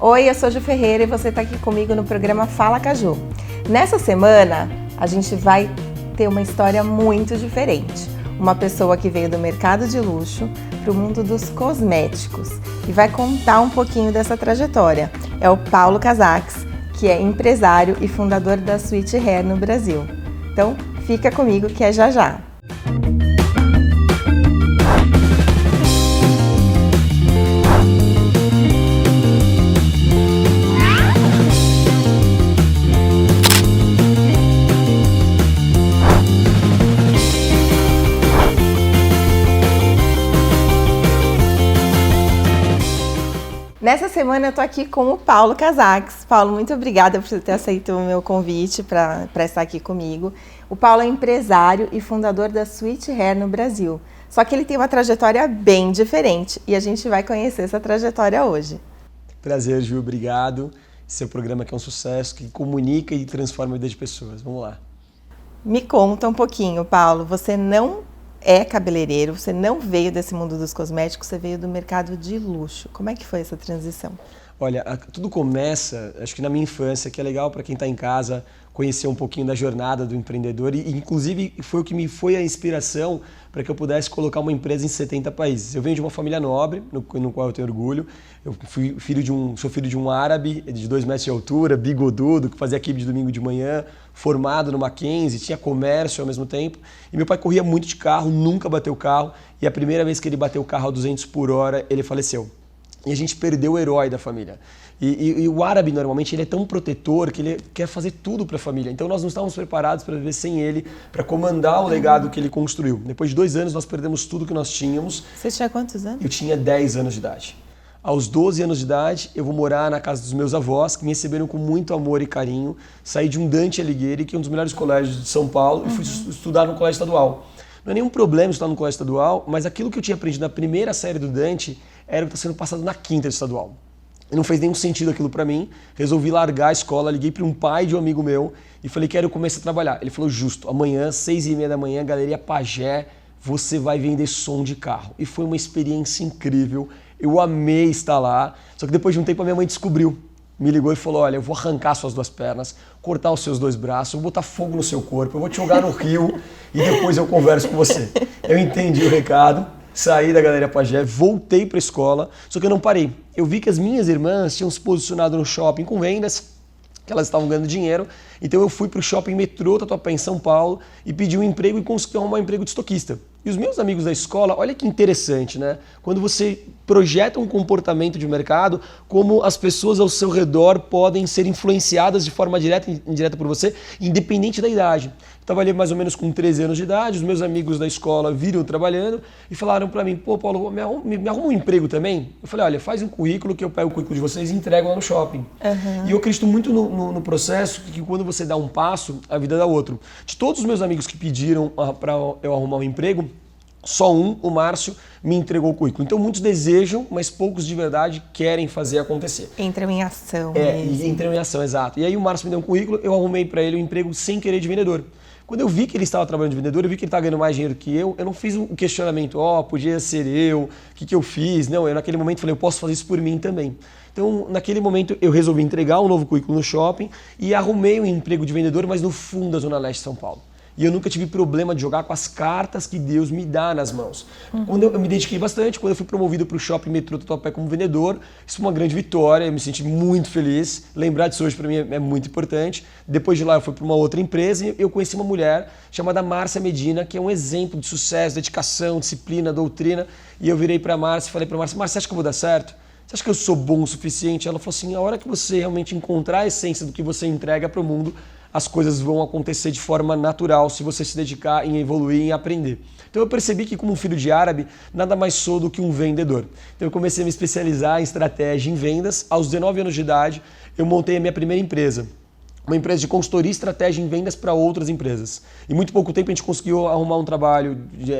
Oi, eu sou Ju Ferreira e você está aqui comigo no programa Fala Caju. Nessa semana, a gente vai ter uma história muito diferente. Uma pessoa que veio do mercado de luxo para o mundo dos cosméticos e vai contar um pouquinho dessa trajetória. É o Paulo Casax, que é empresário e fundador da Sweet Hair no Brasil. Então, fica comigo que é já já. Nessa semana eu tô aqui com o Paulo Casax. Paulo, muito obrigada por ter aceito o meu convite para estar aqui comigo. O Paulo é empresário e fundador da Sweet Hair no Brasil. Só que ele tem uma trajetória bem diferente e a gente vai conhecer essa trajetória hoje. Prazer, Ju, obrigado. Esse é um programa que é um sucesso, que comunica e transforma a vida de pessoas. Vamos lá. Me conta um pouquinho, Paulo. Você não é cabeleireiro, você não veio desse mundo dos cosméticos, você veio do mercado de luxo. Como é que foi essa transição? Olha, tudo começa, acho que na minha infância, que é legal para quem está em casa conhecer um pouquinho da jornada do empreendedor e inclusive foi o que me foi a inspiração para que eu pudesse colocar uma empresa em 70 países. Eu venho de uma família nobre, no qual eu tenho orgulho. Eu sou filho de um árabe de 2 metros de altura, bigodudo, que fazia quibe de domingo de manhã, formado no Mackenzie, tinha comércio ao mesmo tempo. E meu pai corria muito de carro, nunca bateu carro. E a primeira vez que ele bateu o carro a 200 por hora, ele faleceu. E a gente perdeu o herói da família. E o árabe, normalmente, ele é tão protetor que ele quer fazer tudo para a família. Então, nós não estávamos preparados para viver sem ele, para comandar o legado que ele construiu. Depois de 2 anos, nós perdemos tudo que nós tínhamos. Você tinha quantos anos? Eu tinha 10 anos de idade. Aos 12 anos de idade, eu vou morar na casa dos meus avós, que me receberam com muito amor e carinho. Saí de um Dante Alighieri, que é um dos melhores colégios de São Paulo, e fui estudar no colégio estadual. Não é nenhum problema estudar no colégio estadual, mas aquilo que eu tinha aprendido na primeira série do Dante era o que está sendo passado na 5ª estadual. E não fez nenhum sentido aquilo para mim. Resolvi largar a escola, liguei para um pai de um amigo meu e falei, quero começar a trabalhar. Ele falou, justo, amanhã, 6h30 da manhã, Galeria Pagé, você vai vender som de carro. E foi uma experiência incrível, eu amei estar lá. Só que depois de um tempo a minha mãe descobriu. Me ligou e falou, olha, eu vou arrancar suas 2 pernas, cortar os seus 2 braços, eu vou botar fogo no seu corpo, eu vou te jogar no rio e depois eu converso com você. Eu entendi o recado, saí da Galeria Pagé, voltei para a escola, só que eu não parei. Eu vi que as minhas irmãs tinham se posicionado no shopping com vendas, que elas estavam ganhando dinheiro, então eu fui para o shopping Metrô Tatuapé em São Paulo e pedi um emprego e consegui arrumar um emprego de estoquista. E os meus amigos da escola, olha que interessante, né? Quando você projeta um comportamento de mercado, como as pessoas ao seu redor podem ser influenciadas de forma direta e indireta por você, independente da idade. Eu trabalhei mais ou menos com 13 anos de idade, os meus amigos da escola viram eu trabalhando e falaram para mim, pô, Paulo, me arruma um emprego também? Eu falei, olha, faz um currículo que eu pego o currículo de vocês e entrego lá no shopping. E eu acredito muito no processo que quando você dá um passo, a vida dá outro. De todos os meus amigos que pediram para eu arrumar um emprego, só um, o Márcio, me entregou o currículo. Então muitos desejam, mas poucos de verdade querem fazer acontecer. Entram em ação. E entram em ação, exato. E aí o Márcio me deu um currículo, eu arrumei para ele um emprego sem querer de vendedor. Quando eu vi que ele estava trabalhando de vendedor, eu vi que ele estava ganhando mais dinheiro que eu não fiz o questionamento, podia ser eu, o que eu fiz? Não, eu naquele momento falei, eu posso fazer isso por mim também. Então, naquele momento, eu resolvi entregar um novo currículo no shopping e arrumei um emprego de vendedor, mas no fundo da Zona Leste de São Paulo. E eu nunca tive problema de jogar com as cartas que Deus me dá nas mãos. Quando eu me dediquei bastante, quando eu fui promovido para o Shopping Metrô Tatuapé como vendedor, isso foi uma grande vitória, eu me senti muito feliz. Lembrar disso hoje para mim é muito importante. Depois de lá eu fui para uma outra empresa e eu conheci uma mulher chamada Márcia Medina, que é um exemplo de sucesso, dedicação, disciplina, doutrina. E eu virei para a Márcia e falei para a Márcia, você acha que eu vou dar certo? Você acha que eu sou bom o suficiente? Ela falou assim, a hora que você realmente encontrar a essência do que você entrega para o mundo, as coisas vão acontecer de forma natural se você se dedicar em evoluir e em aprender. Então eu percebi que como um filho de árabe, nada mais sou do que um vendedor. Então eu comecei a me especializar em estratégia em vendas. Aos 19 anos de idade, eu montei a minha primeira empresa. Uma empresa de consultoria e estratégia em vendas para outras empresas. Em muito pouco tempo a gente conseguiu arrumar um trabalho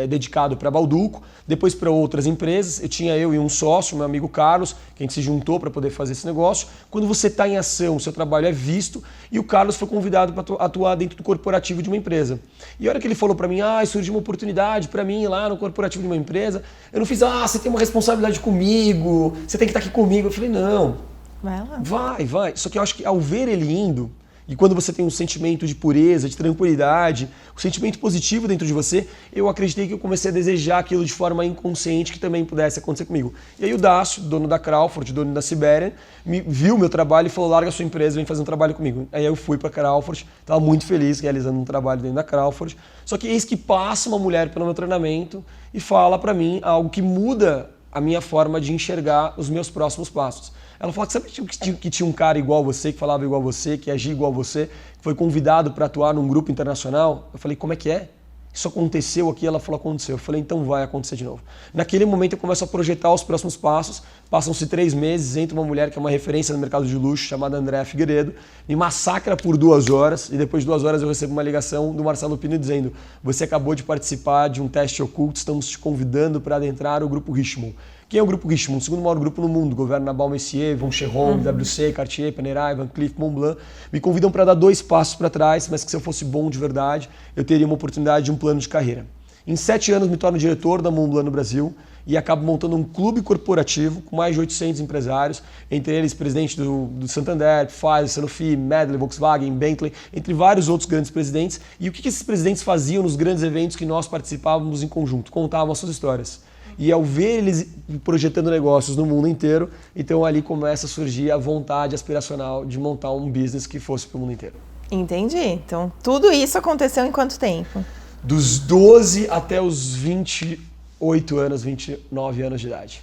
dedicado para Balduco, depois para outras empresas. Eu e um sócio, meu amigo Carlos, que a gente se juntou para poder fazer esse negócio. Quando você está em ação, o seu trabalho é visto e o Carlos foi convidado para atuar dentro do corporativo de uma empresa. E a hora que ele falou para mim, surgiu uma oportunidade para mim lá no corporativo de uma empresa, eu não fiz, você tem uma responsabilidade comigo, você tem que estar aqui comigo. Eu falei, não. Vai lá. Vai. Só que eu acho que ao ver ele indo, e quando você tem um sentimento de pureza, de tranquilidade, um sentimento positivo dentro de você, eu acreditei que eu comecei a desejar aquilo de forma inconsciente que também pudesse acontecer comigo. E aí o Dácio, dono da Crawford, dono da Siberian, viu meu trabalho e falou, larga a sua empresa, vem fazer um trabalho comigo. Aí eu fui para a Crawford, estava muito feliz realizando um trabalho dentro da Crawford. Só que eis que passa uma mulher pelo meu treinamento e fala para mim algo que muda a minha forma de enxergar os meus próximos passos. Ela falou, sabe que tinha um cara igual a você, que falava igual a você, que agia igual a você, que foi convidado para atuar num grupo internacional? Eu falei, como é que é? Isso aconteceu aqui? Ela falou, aconteceu. Eu falei, então vai acontecer de novo. Naquele momento eu começo a projetar os próximos passos, passam-se 3 meses, entra uma mulher que é uma referência no mercado de luxo, chamada Andréa Figueiredo, me massacra por 2 horas, e depois de 2 horas eu recebo uma ligação do Marcelo Pino dizendo, você acabou de participar de um teste oculto, estamos te convidando para adentrar o Grupo Richemont. Quem é o Grupo Richemont? O segundo maior grupo no mundo. Governa Baume & Mercier, Von Cherron, WC, Cartier, Panerai, Van Cleef, Montblanc. Me convidam para dar 2 passos para trás, mas que se eu fosse bom de verdade, eu teria uma oportunidade de um plano de carreira. Em 7 anos me torno diretor da Montblanc no Brasil e acabo montando um clube corporativo com mais de 800 empresários, entre eles presidente do Santander, Pfizer, Sanofi, Medley, Volkswagen, Bentley, entre vários outros grandes presidentes. E o que esses presidentes faziam nos grandes eventos que nós participávamos em conjunto? Contavam as suas histórias. E ao ver eles projetando negócios no mundo inteiro, então ali começa a surgir a vontade aspiracional de montar um business que fosse para o mundo inteiro. Entendi. Então, tudo isso aconteceu em quanto tempo? Dos 12 até os 28 anos, 29 anos de idade.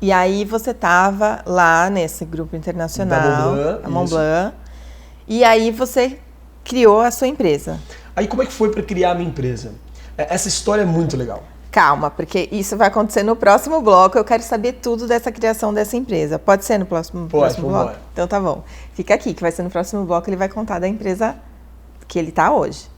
E aí você estava lá nesse grupo internacional, da a Montblanc, e aí você criou a sua empresa. Aí como é que foi para criar a minha empresa? Essa história é muito legal. Calma, porque isso vai acontecer no próximo bloco. Eu quero saber tudo dessa criação dessa empresa. Pode ser no próximo bloco? Embora. Então tá bom. Fica aqui, que vai ser no próximo bloco. Ele vai contar da empresa que ele tá hoje.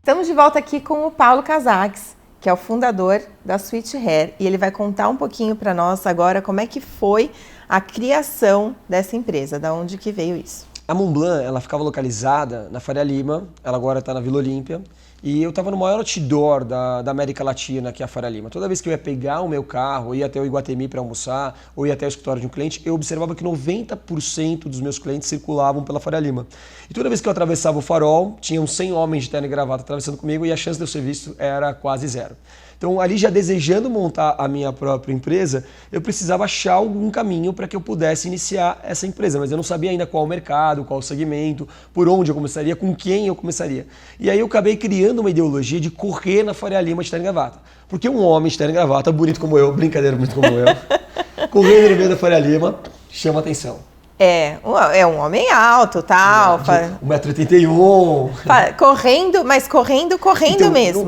Estamos de volta aqui com o Paulo Casaks, que é o fundador da Sweet Hair, e ele vai contar um pouquinho para nós agora como é que foi a criação dessa empresa, da onde que veio isso. A Montblanc, ela ficava localizada na Faria Lima, ela agora está na Vila Olímpia, e eu estava no maior outdoor da América Latina, que é a Faria Lima. Toda vez que eu ia pegar o meu carro, ia até o Iguatemi para almoçar, ou ia até o escritório de um cliente, eu observava que 90% dos meus clientes circulavam pela Faria Lima. E toda vez que eu atravessava o farol, tinham 100 homens de terno e gravata atravessando comigo e a chance de eu ser visto era quase zero. Então, ali já desejando montar a minha própria empresa, eu precisava achar algum caminho para que eu pudesse iniciar essa empresa, mas eu não sabia ainda qual o mercado, qual o segmento, por onde eu começaria, com quem eu começaria. E aí eu acabei criando uma ideologia de correr na Faria Lima de terno e gravata. Porque um homem de terno e gravata, bonito como eu, brincadeira bonito como eu, correndo no meio da Faria Lima, chama atenção. É um homem alto, tal. 1,81 m. Correndo, mas correndo então, mesmo.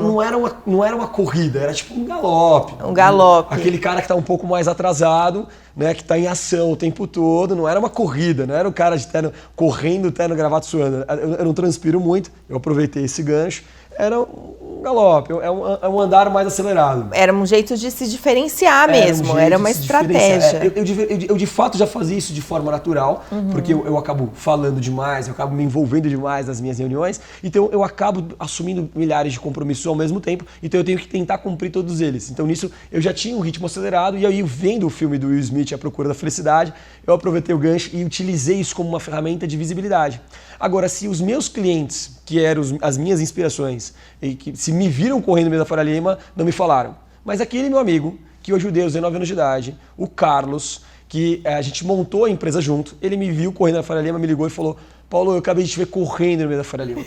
Não era uma corrida, era tipo um galope. Um galope. Aquele cara que está um pouco mais atrasado, né, que está em ação o tempo todo, não era uma corrida, não era o cara de terno, correndo, terno, gravata, suando. Eu não transpiro muito, eu aproveitei esse gancho. Era um galope, é um andar mais acelerado. Era um jeito de se diferenciar mesmo, era uma estratégia. Eu de fato já fazia isso de forma natural, porque eu acabo falando demais, eu acabo me envolvendo demais nas minhas reuniões, então eu acabo assumindo milhares de compromissos ao mesmo tempo, então eu tenho que tentar cumprir todos eles. Então nisso eu já tinha um ritmo acelerado e aí vendo o filme do Will Smith, A Procura da Felicidade, eu aproveitei o gancho e utilizei isso como uma ferramenta de visibilidade. Agora, se os meus clientes, que eram as minhas inspirações, e que se me viram correndo no meio da Faria Lima, não me falaram. Mas aquele meu amigo, que hoje eu dei 19 anos de idade, o Carlos, que a gente montou a empresa junto, ele me viu correndo na Faria Lima, me ligou e falou: Paulo, eu acabei de te ver correndo no meio da Faria Lima.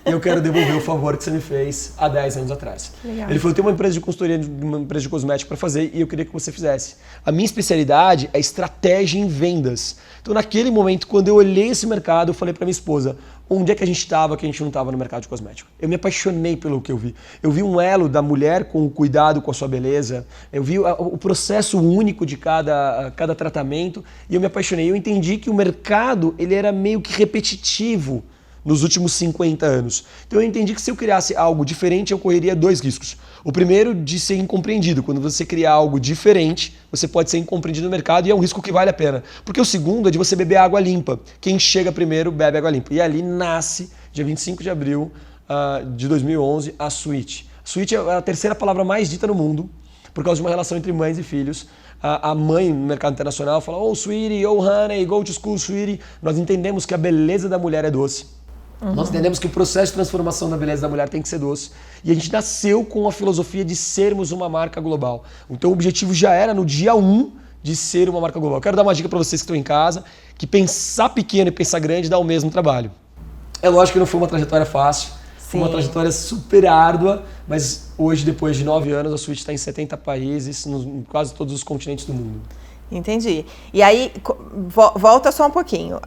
E eu quero devolver o favor que você me fez há 10 anos atrás. Legal. Ele falou: eu tenho uma empresa de consultoria, uma empresa de cosmético para fazer e eu queria que você fizesse. A minha especialidade é estratégia em vendas. Então, naquele momento, quando eu olhei esse mercado, eu falei para minha esposa: onde é que a gente estava que a gente não estava no mercado de cosmético. Eu me apaixonei pelo que eu vi. Eu vi um elo da mulher com o cuidado com a sua beleza, eu vi o processo único de cada tratamento e eu me apaixonei. Eu entendi que o mercado ele era meio que repetitivo nos últimos 50 anos. Então eu entendi que se eu criasse algo diferente, eu correria 2 riscos. O primeiro, de ser incompreendido. Quando você criar algo diferente, você pode ser incompreendido no mercado e é um risco que vale a pena. Porque o segundo é de você beber água limpa. Quem chega primeiro bebe água limpa. E ali nasce, dia 25 de abril de 2011, a Sweet. Sweet é a 3ª palavra mais dita no mundo, por causa de uma relação entre mães e filhos. A mãe no mercado internacional fala, oh sweetie, oh honey, go to school sweetie. Nós entendemos que a beleza da mulher é doce. Nós entendemos que o processo de transformação da beleza da mulher tem que ser doce. E a gente nasceu com a filosofia de sermos uma marca global. Então o objetivo já era no dia 1 de ser uma marca global. Eu quero dar uma dica para vocês que estão em casa, que pensar pequeno e pensar grande dá o mesmo trabalho. É lógico que não foi uma trajetória fácil, foi uma trajetória super árdua, mas hoje, depois de 9 anos, a Sweet está em 70 países, em quase todos os continentes do mundo. Entendi. E aí, volta só um pouquinho.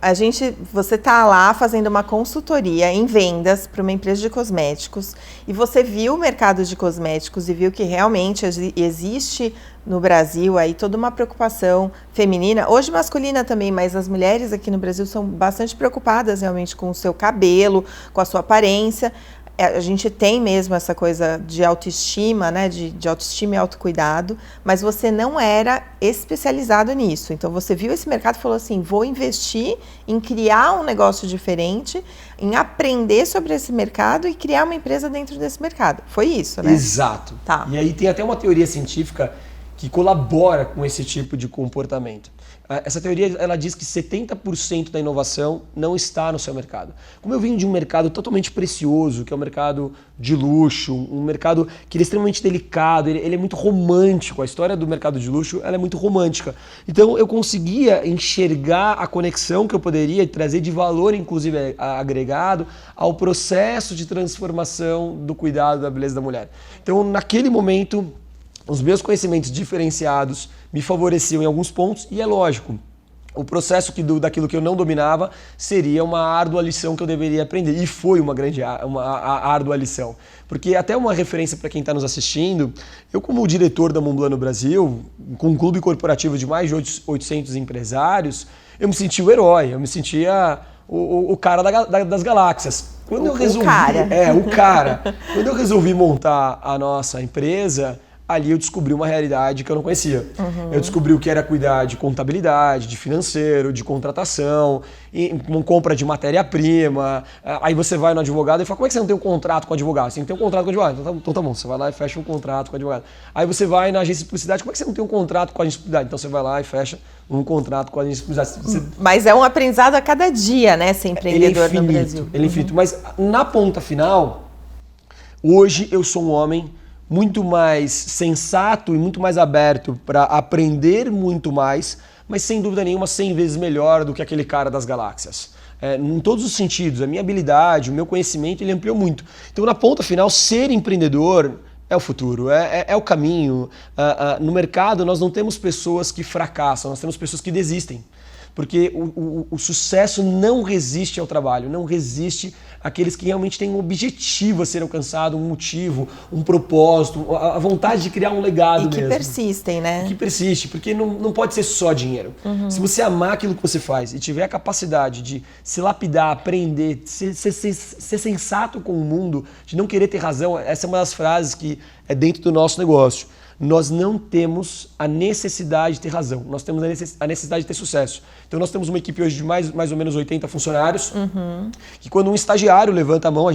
Você está lá fazendo uma consultoria em vendas para uma empresa de cosméticos e você viu o mercado de cosméticos e viu que realmente existe no Brasil aí toda uma preocupação feminina, hoje masculina também, mas as mulheres aqui no Brasil são bastante preocupadas realmente com o seu cabelo, com a sua aparência. A gente tem mesmo essa coisa de autoestima, né? De autoestima e autocuidado, mas você não era especializado nisso. Então você viu esse mercado e falou assim, vou investir em criar um negócio diferente, em aprender sobre esse mercado e criar uma empresa dentro desse mercado. Foi isso, né? Exato. Tá. E aí tem até uma teoria científica que colabora com esse tipo de comportamento. Essa teoria ela diz que 70% da inovação não está no seu mercado. Como eu vim de um mercado totalmente precioso, que é um mercado de luxo, um mercado que ele é extremamente delicado, ele é muito romântico, a história do mercado de luxo ela é muito romântica. Então eu conseguia enxergar a conexão que eu poderia trazer de valor, inclusive agregado, ao processo de transformação do cuidado da beleza da mulher. Então naquele momento, os meus conhecimentos diferenciados me favoreciam em alguns pontos e é lógico, o processo daquilo que eu não dominava seria uma árdua lição que eu deveria aprender. E foi uma árdua lição. Porque até uma referência para quem está nos assistindo, eu como diretor da Montblanc no Brasil, com um clube corporativo de mais de 800 empresários, eu me sentia o herói, eu me sentia o cara das galáxias. Quando eu resolvi, o cara. Quando eu resolvi montar a nossa empresa, ali eu descobri uma realidade que eu não conhecia. Eu descobri o que era cuidar de contabilidade, de financeiro, de contratação, uma compra de matéria-prima. Aí você vai no advogado e fala, como é que você não tem um contrato com o advogado? Você tem que ter um contrato com o advogado. Então tá bom, você vai lá e fecha um contrato com o advogado. Aí você vai na agência de publicidade, como é que você não tem um contrato com a agência de publicidade? Então você vai lá e fecha um contrato com a agência de publicidade. Mas é um aprendizado a cada dia, né, ser empreendedor no Brasil. Ele é infinito. Mas na ponta final, hoje eu sou um homem muito mais sensato e muito mais aberto para aprender muito mais, mas sem dúvida nenhuma 100 vezes melhor do que aquele cara das galáxias. Em todos os sentidos, a minha habilidade, o meu conhecimento, ele ampliou muito. Então, na ponta final, ser empreendedor é o futuro, é o caminho. No mercado, nós não temos pessoas que fracassam, nós temos pessoas que desistem. Porque o sucesso não resiste ao trabalho, não resiste àqueles que realmente têm um objetivo a ser alcançado, um motivo, um propósito, a vontade de criar um legado mesmo. E que persistem, né? E que persiste, porque não pode ser só dinheiro. Se você amar aquilo que você faz e tiver a capacidade de se lapidar, aprender, ser sensato com o mundo, de não querer ter razão, essa é uma das frases que é dentro do nosso negócio. Nós não temos a necessidade de ter razão, nós temos a necessidade de ter sucesso. Então nós temos uma equipe hoje de mais ou menos 80 funcionários, que quando um estagiário levanta a mão,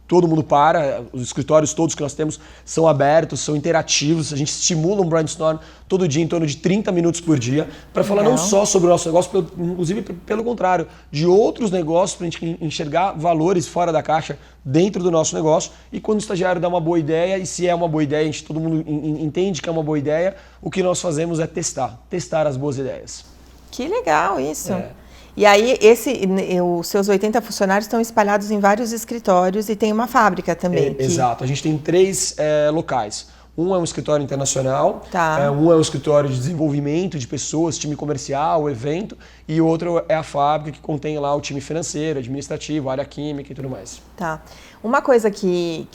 todo mundo para, os escritórios todos que nós temos são abertos, são interativos, a gente estimula um brainstorm todo dia em torno de 30 minutos por dia para falar não só sobre o nosso negócio, inclusive pelo contrário, de outros negócios para a gente enxergar valores fora da caixa dentro do nosso negócio e quando o estagiário dá uma boa ideia e se é uma boa ideia, todo mundo entende que é uma boa ideia, o que nós fazemos é testar as boas ideias. Que legal isso! E aí, os seus 80 funcionários estão espalhados em vários escritórios e tem uma fábrica também. Exato. A gente tem 3 locais. Um é um escritório internacional, Tá. um é um escritório de desenvolvimento de pessoas, time comercial, evento, e o outro é a fábrica que contém lá o time financeiro, administrativo, área química e tudo mais. Tá. Uma coisa que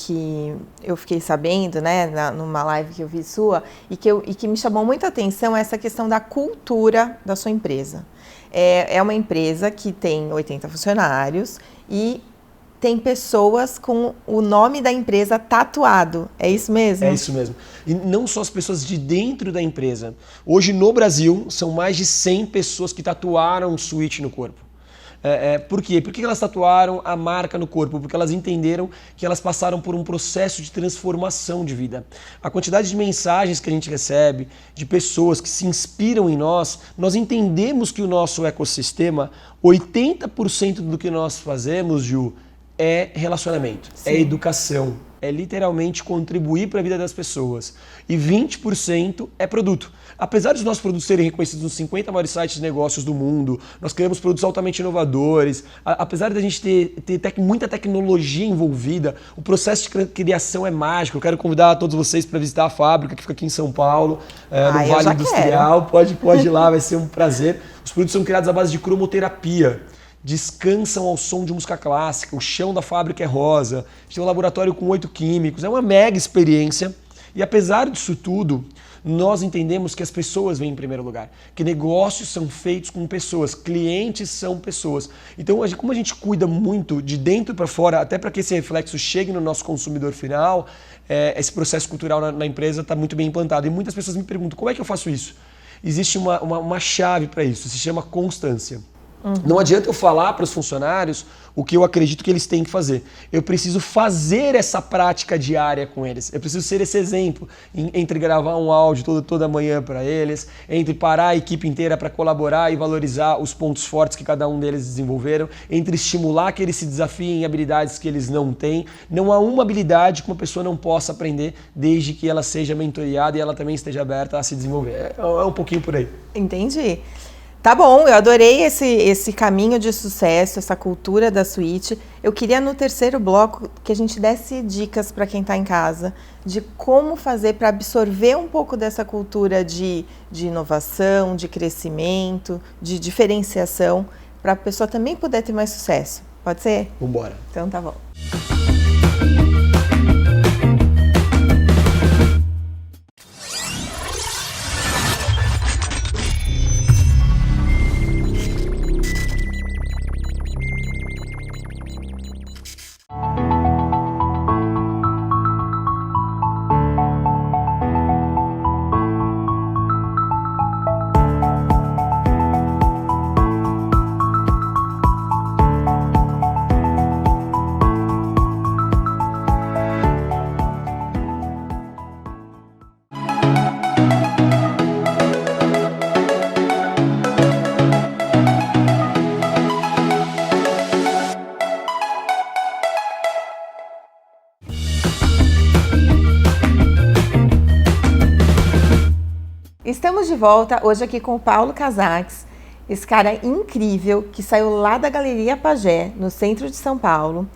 eu fiquei sabendo, né, numa live que eu vi sua, e que me chamou muita atenção é essa questão da cultura da sua empresa. É uma empresa que tem 80 funcionários e tem pessoas com o nome da empresa tatuado. É isso mesmo? É isso mesmo. E não só as pessoas de dentro da empresa. Hoje no Brasil são mais de 100 pessoas que tatuaram Switch no corpo. Por quê? Por que elas tatuaram a marca no corpo? Porque elas entenderam que elas passaram por um processo de transformação de vida. A quantidade de mensagens que a gente recebe, de pessoas que se inspiram em nós entendemos que o nosso ecossistema, 80% do que nós fazemos, Ju, é relacionamento, Sim. é educação, é literalmente contribuir para a vida das pessoas. E 20% é produto. Apesar dos nossos produtos serem reconhecidos nos 50 maiores sites de negócios do mundo, nós criamos produtos altamente inovadores, apesar da gente ter muita tecnologia envolvida, o processo de criação é mágico. Eu quero convidar todos vocês para visitar a fábrica que fica aqui em São Paulo, no Vale Industrial. Pode ir lá, vai ser um prazer. Os produtos são criados à base de cromoterapia. Descansam ao som de música clássica, o chão da fábrica é rosa, a gente tem um laboratório com 8 químicos, é uma mega experiência. E apesar disso tudo, nós entendemos que as pessoas vêm em primeiro lugar, que negócios são feitos com pessoas, clientes são pessoas. Então, como a gente cuida muito de dentro para fora, até para que esse reflexo chegue no nosso consumidor final, esse processo cultural na empresa está muito bem implantado. E muitas pessoas me perguntam, como é que eu faço isso? Existe uma chave para isso, se chama constância. Não adianta eu falar para os funcionários o que eu acredito que eles têm que fazer. Eu preciso fazer essa prática diária com eles. Eu preciso ser esse exemplo entre gravar um áudio toda manhã para eles, entre parar a equipe inteira para colaborar e valorizar os pontos fortes que cada um deles desenvolveram, entre estimular que eles se desafiem em habilidades que eles não têm. Não há uma habilidade que uma pessoa não possa aprender desde que ela seja mentoriada e ela também esteja aberta a se desenvolver. É um pouquinho por aí. Entendi. Tá bom, eu adorei esse caminho de sucesso, essa cultura da Switch. Eu queria no terceiro bloco que a gente desse dicas para quem está em casa de como fazer para absorver um pouco dessa cultura de inovação, de crescimento, de diferenciação, para a pessoa também poder ter mais sucesso. Pode ser? Vambora. Então tá bom. Estamos de volta hoje aqui com o Paulo Casaques, esse cara incrível que saiu lá da Galeria Pagé, no centro de São Paulo,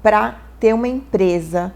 para ter uma empresa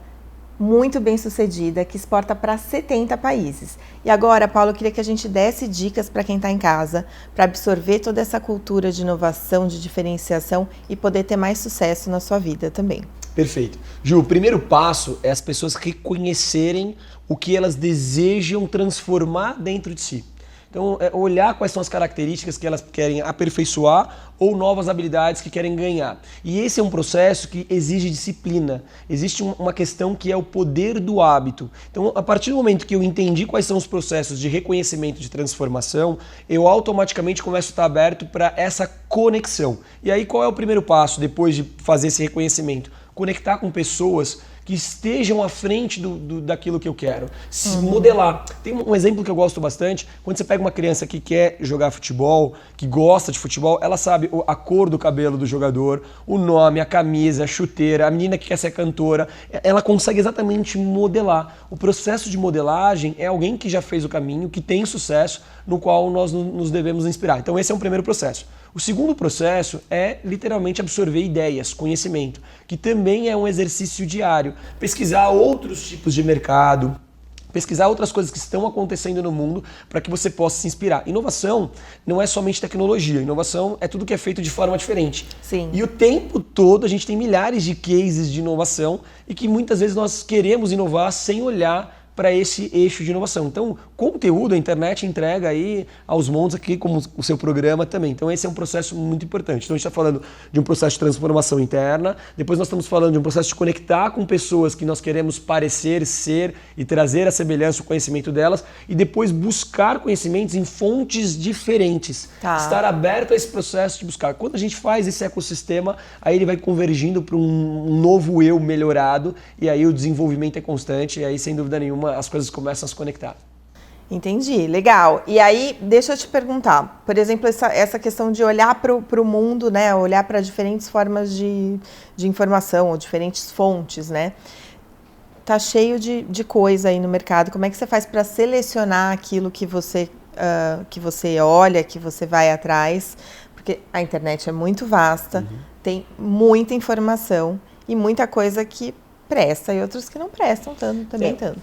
muito bem sucedida que exporta para 70 países. E agora, Paulo, eu queria que a gente desse dicas para quem está em casa, para absorver toda essa cultura de inovação, de diferenciação e poder ter mais sucesso na sua vida também. Perfeito. Ju, o primeiro passo é as pessoas reconhecerem o que elas desejam transformar dentro de si. Então, olhar quais são as características que elas querem aperfeiçoar ou novas habilidades que querem ganhar. E esse é um processo que exige disciplina. Existe uma questão que é o poder do hábito. Então, a partir do momento que eu entendi quais são os processos de reconhecimento de transformação, eu automaticamente começo a estar aberto para essa conexão. E aí, qual é o primeiro passo depois de fazer esse reconhecimento? Conectar com pessoas que estejam à frente daquilo que eu quero. Se modelar. Tem um exemplo que eu gosto bastante. Quando você pega uma criança que quer jogar futebol, que gosta de futebol, ela sabe a cor do cabelo do jogador, o nome, a camisa, a chuteira, a menina que quer ser cantora. Ela consegue exatamente modelar. O processo de modelagem é alguém que já fez o caminho, que tem sucesso, no qual nós nos devemos inspirar. Então esse é um primeiro processo. O segundo processo é literalmente absorver ideias, conhecimento, que também é um exercício diário. Pesquisar outros tipos de mercado, pesquisar outras coisas que estão acontecendo no mundo para que você possa se inspirar. Inovação não é somente tecnologia, inovação é tudo que é feito de forma diferente. Sim. E o tempo todo a gente tem milhares de cases de inovação e que muitas vezes nós queremos inovar sem olhar para esse eixo de inovação. Então, conteúdo, a internet entrega aí aos montes aqui, como o seu programa também. Então, esse é um processo muito importante. Então, a gente está falando de um processo de transformação interna, depois nós estamos falando de um processo de conectar com pessoas que nós queremos parecer, ser e trazer a semelhança, o conhecimento delas, e depois buscar conhecimentos em fontes diferentes. Tá. Estar aberto a esse processo de buscar. Quando a gente faz esse ecossistema, aí ele vai convergindo para um novo eu melhorado, e aí o desenvolvimento é constante, e aí, sem dúvida nenhuma, as coisas começam a se conectar. Entendi, legal. E aí, deixa eu te perguntar, por exemplo, essa questão de olhar para o mundo, né? Olhar para diferentes formas de informação, ou diferentes fontes, né? Tá cheio de coisa aí no mercado. Como é que você faz para selecionar aquilo que você olha, que você vai atrás? Porque a internet é muito vasta, tem muita informação e muita coisa que presta e outros que não prestam tanto.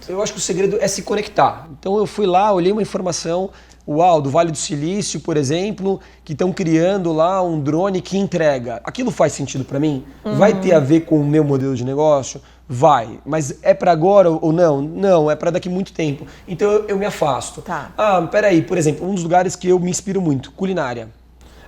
Eu acho que o segredo é se conectar. Então eu fui lá, olhei uma informação, do Vale do Silício, por exemplo, que estão criando lá um drone que entrega. Aquilo faz sentido para mim? Vai ter a ver com o meu modelo de negócio? Vai. Mas é para agora ou não? Não, é para daqui muito tempo. Então eu me afasto. Tá. Peraí, por exemplo, um dos lugares que eu me inspiro muito, culinária.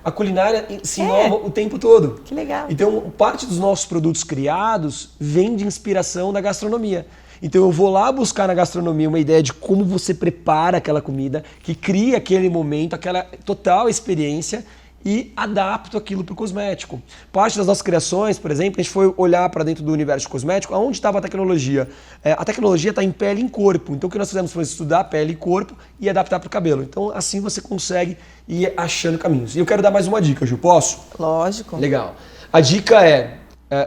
A culinária se inova o tempo todo. Que legal. Então, parte dos nossos produtos criados vem de inspiração da gastronomia. Então, eu vou lá buscar na gastronomia uma ideia de como você prepara aquela comida, que cria aquele momento, aquela total experiência e adapto aquilo para o cosmético. Parte das nossas criações, por exemplo, a gente foi olhar para dentro do universo cosmético, aonde estava a tecnologia. A tecnologia está em pele e em corpo. Então, o que nós fizemos foi estudar pele e corpo e adaptar para o cabelo. Então, assim você consegue ir achando caminhos. E eu quero dar mais uma dica, Ju, posso? Lógico. Legal. A dica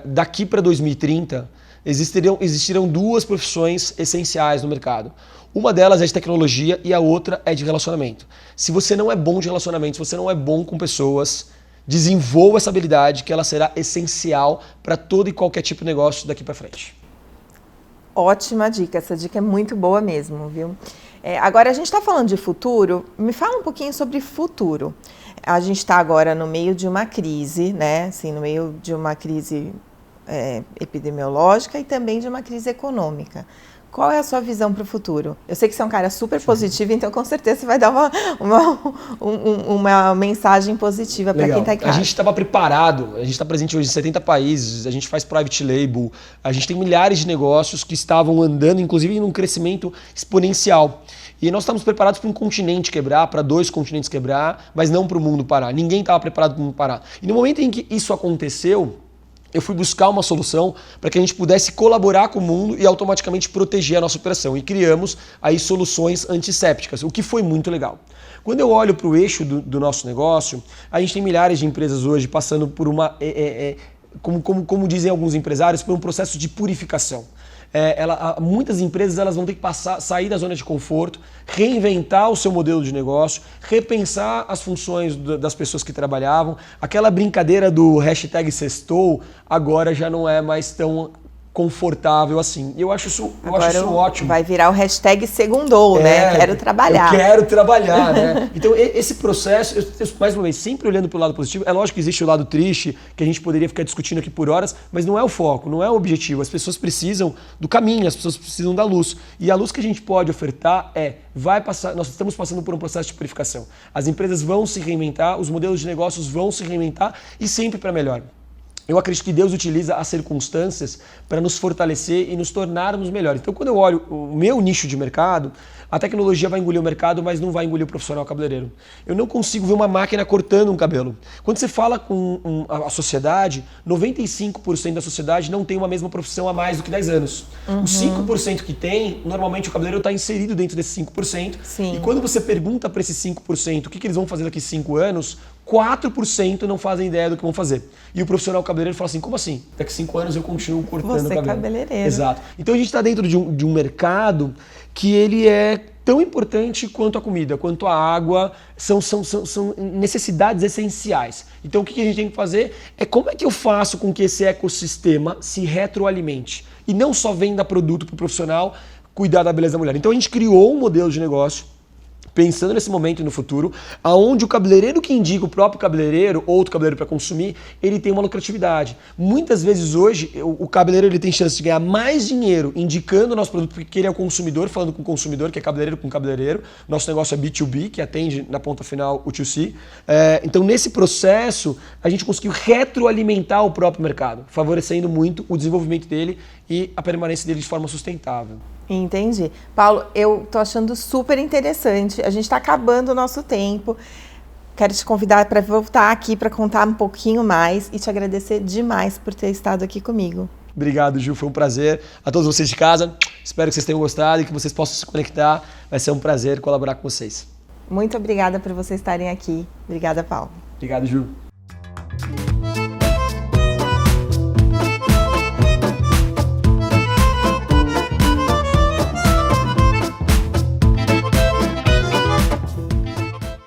daqui para 2030, existirão duas profissões essenciais no mercado. Uma delas é de tecnologia e a outra é de relacionamento. Se você não é bom de relacionamento, se você não é bom com pessoas, desenvolva essa habilidade que ela será essencial para todo e qualquer tipo de negócio daqui para frente. Ótima dica, essa dica é muito boa mesmo, viu? Agora a gente está falando de futuro, me fala um pouquinho sobre futuro. A gente está agora no meio de uma crise, né? Assim, no meio de uma crise epidemiológica e também de uma crise econômica. Qual é a sua visão para o futuro? Eu sei que você é um cara super positivo, então com certeza você vai dar uma mensagem positiva para quem está em casa. A gente estava preparado, a gente está presente hoje em 70 países, a gente faz private label, a gente tem milhares de negócios que estavam andando, inclusive num crescimento exponencial. E nós estamos preparados para um continente quebrar, para 2 continentes quebrar, mas não para o mundo parar. Ninguém estava preparado para o mundo parar. E no momento em que isso aconteceu, eu fui buscar uma solução para que a gente pudesse colaborar com o mundo e automaticamente proteger a nossa operação. E criamos aí soluções antissépticas, o que foi muito legal. Quando eu olho para o eixo do nosso negócio, a gente tem milhares de empresas hoje passando por como dizem alguns empresários, por um processo de purificação. Muitas empresas elas vão ter que sair da zona de conforto, reinventar o seu modelo de negócio, repensar as funções das pessoas que trabalhavam. Aquela brincadeira do hashtag sextou agora já não é mais tão confortável assim. Eu acho isso ótimo. Vai virar o hashtag segundou, né? Quero trabalhar. Eu quero trabalhar, né? Então, esse processo, mais uma vez, sempre olhando para o lado positivo, é lógico que existe o lado triste, que a gente poderia ficar discutindo aqui por horas, mas não é o foco, não é o objetivo. As pessoas precisam do caminho, as pessoas precisam da luz. E a luz que a gente pode ofertar nós estamos passando por um processo de purificação. As empresas vão se reinventar, os modelos de negócios vão se reinventar e sempre para melhor. Eu acredito que Deus utiliza as circunstâncias para nos fortalecer e nos tornarmos melhores. Então, quando eu olho o meu nicho de mercado, a tecnologia vai engolir o mercado, mas não vai engolir o profissional cabeleireiro. Eu não consigo ver uma máquina cortando um cabelo. Quando você fala com a sociedade, 95% da sociedade não tem uma mesma profissão há mais do que 10 anos. Os 5% que tem, normalmente o cabeleireiro está inserido dentro desses 5%. Sim. E quando você pergunta para esses 5% o que eles vão fazer daqui a 5 anos, 4% não fazem ideia do que vão fazer. E o profissional cabeleireiro fala assim, como assim? Daqui a 5 anos eu continuo cortando o cabelo. Você é cabeleireiro. Exato. Então a gente está dentro de um mercado que ele é tão importante quanto a comida, quanto a água, são necessidades essenciais. Então o que a gente tem que fazer é como é que eu faço com que esse ecossistema se retroalimente e não só venda produto para o profissional, cuidar da beleza da mulher. Então a gente criou um modelo de negócio pensando nesse momento e no futuro, aonde o cabeleireiro que indica o próprio cabeleireiro, outro cabeleireiro para consumir, ele tem uma lucratividade. Muitas vezes hoje, o cabeleireiro ele tem chance de ganhar mais dinheiro indicando o nosso produto, porque ele é o consumidor, falando com o consumidor, que é cabeleireiro com cabeleireiro. Nosso negócio é B2B, que atende na ponta final o 2C. Então, nesse processo, a gente conseguiu retroalimentar o próprio mercado, favorecendo muito o desenvolvimento dele e a permanência dele de forma sustentável. Entendi. Paulo, eu tô achando super interessante. A gente está acabando o nosso tempo. Quero te convidar para voltar aqui para contar um pouquinho mais e te agradecer demais por ter estado aqui comigo. Obrigado, Ju. Foi um prazer. A todos vocês de casa, espero que vocês tenham gostado e que vocês possam se conectar. Vai ser um prazer colaborar com vocês. Muito obrigada por vocês estarem aqui. Obrigada, Paulo. Obrigado, Ju.